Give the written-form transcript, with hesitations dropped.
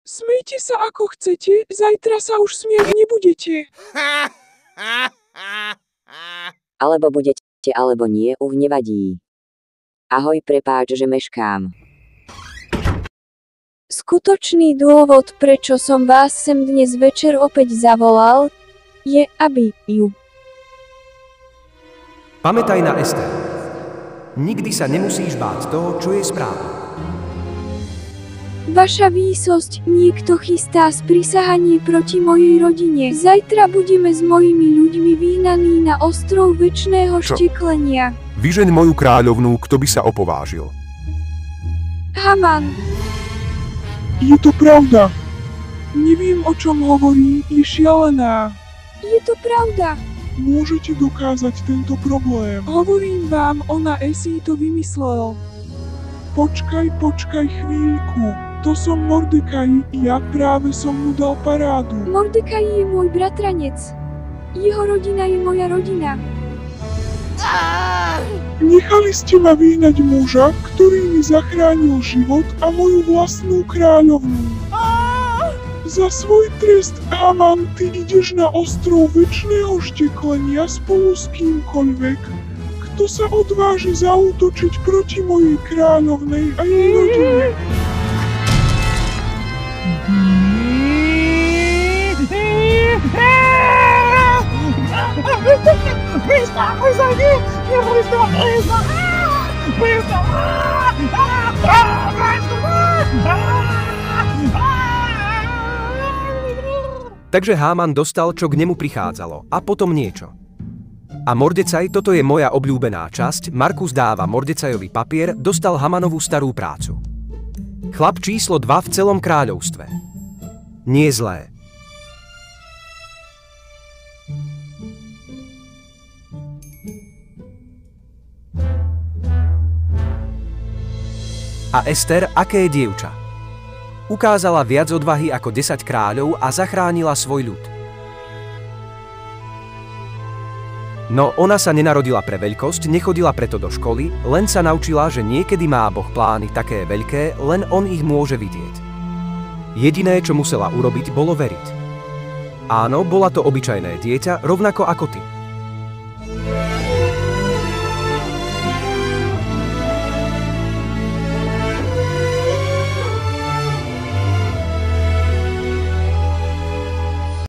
Smejte sa ako chcete, zajtra sa už smiať nebudete. Alebo budete, alebo nie, nevadí. Ahoj, prepáč, že meškám. Skutočný dôvod, prečo som vás sem dnes večer opäť zavolal, je, aby ju. Pamätaj na Ester. Nikdy sa nemusíš báť toho, čo je správne. Vaša výsosť, niekto chystá sprisahanie proti mojej rodine. Zajtra budeme s mojimi ľuďmi vyhnaní na ostrov večného šteklenia. Vyžeň moju kráľovnú, kto by sa opovážil. Haman. Je to pravda. Neviem, o čom hovorí, je šialená. Je to pravda. Môžete dokázať tento problém. Hovorím vám, ona Esi to vymyslel. Počkaj chvíľku. To som Mordekaj, ja práve som mu dal parádu. Mordekaj je môj bratranec. Jeho rodina je moja rodina. Nechali ste ma vyhnať muža, ktorý mi zachránil život a moju vlastnú kráľovnú. Za svoj trest, Haman, ty ideš na ostrov večného šteklenia spolu s kýmkoľvek, kto sa odváži zaútočiť proti mojej kráľovnej a jej rodine. Takže Háman dostal, čo k nemu prichádzalo, a potom niečo. A Mordecaj, toto je moja obľúbená časť, Markus dáva Mordecajovi papier, dostal Hamanovú starú prácu. Chlap číslo 2 v celom kráľovstve. Nie zlé. A Ester, aké je dievča? Ukázala viac odvahy ako 10 kráľov a zachránila svoj ľud. No ona sa nenarodila pre veľkosť, nechodila preto do školy, len sa naučila, že niekedy má Boh plány také veľké, len on ich môže vidieť. Jediné, čo musela urobiť, bolo veriť. Áno, bola to obyčajné dieťa, rovnako ako ty.